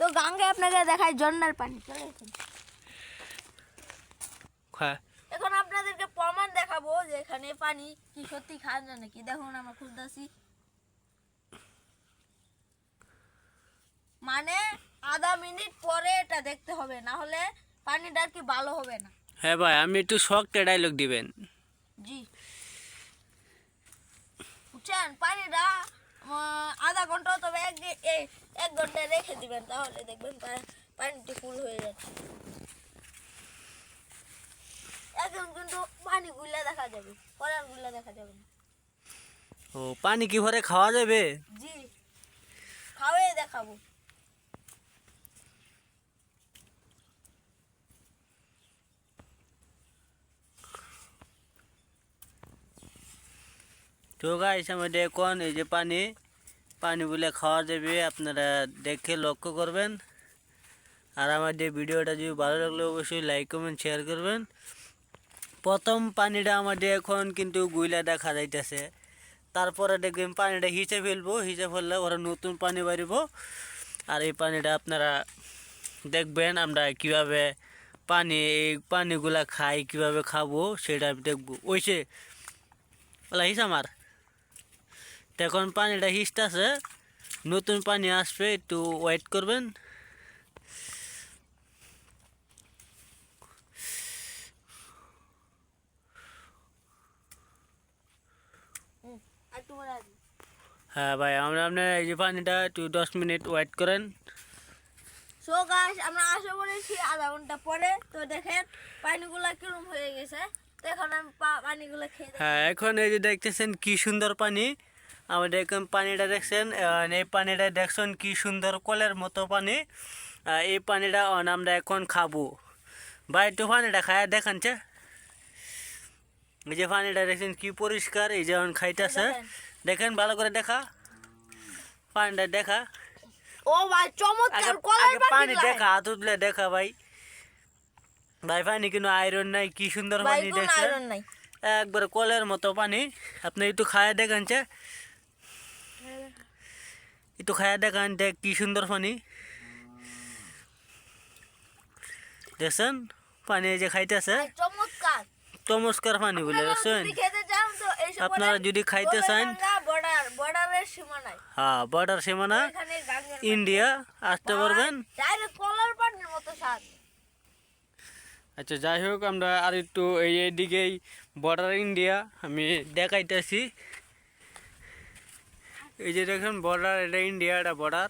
তো গাঙ্গে আপনাকে দেখায় ঝর্ণার পানি। চলে আসুন। এখন আপনাদেরকে প্রমাণ দেখাবো যে এখানে পানি কি সত্যি খাওয়া যায় নাকি। দেখুন আমরা খুঁজতেছি, মানে আধা মিনিট পরে এটা দেখতে হবে, না হলে পানিটা আর কি ভালো হবে না। হ্যাঁ ভাই, আমি একটু শক্ত ডায়লগ দিবেন। জি, বুঝছেন, পানিটা আধা ঘন্টা তবে এক ঘন্টা রেখে দিবেন, তাহলে দেখবেন পানিটি ফুল হয়ে যাচ্ছে। এখন কিন্তু পানি গুলা দেখা যাবে, পরে আর গুলা দেখা যাবে না। ও, পানি কি ভরে খাওয়া যাবে? জি, খাওয়াই দেখাবো। তো গাইস, আমাদের এখন এই যে পানি পানি বলে খাওয়া যাবে, আপনারা দেখে লক্ষ্য করবেন। আর আমাদের ভিডিওটা যদি ভালো লাগলে অবশ্যই লাইক কমেন্ট শেয়ার করবেন। প্রথম পানিটা আমাদের এখন কিন্তু গুইলা দেখা যাইতেছে, তারপরে দেখবেন পানিটা হিচে ফেলবো, হিচে ফেললে ওরা নতুন পানি বাড়িব। আর এই পানিটা আপনারা দেখবেন আমরা কিভাবে এই পানিগুলা খাই, কিভাবে খাবো সেটা আমি দেখবো। ওইসে ওলা হিস আমার এখন পানিটা হিসতেছে, নতুন পানি আসবে, একটু ওয়েট করবেন। হ্যাঁ ভাই, আপনার এই যে পানিটা একটু 10 মিনিট ওয়েট করেন। সো গাইস, আমরা আসা বলেছি আধা ঘন্টা পরে। তো দেখেন পানিগুলা কিরম হয়ে গেছে। তো এখন আমি পানিগুলো খেয়ে দেখি। হ্যাঁ, এখন এই যে দেখতেছেন কি সুন্দর পানি। আমাদের এখন পানিটা দেখছেন, এই পানিটা দেখছেন কি সুন্দর কলের মতো পানি। এই পানিটা আমরা এখন খাবো। ভাই একটু পানিটা খায় দেখানছে। এই যে পানিটা দেখছেন কি পরিষ্কার, এই যে খাইতেছে। দেখেন ভালো করে দেখা, পানিটা দেখা। ও ভাই, চমৎকার কলার পানি দেখা, হাত উঠলে দেখা ভাই। ভাই পানি কিন্তু আয়রন নাই, কি সুন্দর পানি দেখছেন, আয়রন নাই। একবার কলের মতো পানি। আপনি একটু খায় দেখানছে, একটু খায় দেখান, দেখ কি সুন্দর পানি দেখছেন। পানি এই যে খাইতেছে, চমৎকার চমৎকার পানি বলে দেখছেন। আপনারা যদি খাইতে চান, বর্ডারের সীমানায়, হ্যাঁ বর্ডার সীমানা ইন্ডিয়া আসতে পারবেন। ডাইরেক্ট কলার পানির মতো স্বাদ। আচ্ছা, যাই হোক, আমরা আর একটু এইদিকেই বর্ডার ইন্ডিয়া আমি দেখাইতেছি। এই যে দেখুন বর্ডার, এটা ইন্ডিয়া, এটা বর্ডার।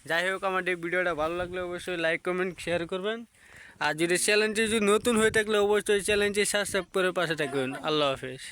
যাই হোক, আমাদের ভিডিওটা ভালো লাগলে অবশ্যই লাইক কমেন্ট শেয়ার করবেন। আর যদি চ্যানেলটি যদি নতুন হয়ে থাকলে অবশ্যই চ্যানেলটি সাবস্ক্রাইব করে পাশে থাকবেন। আল্লাহ হাফেজ।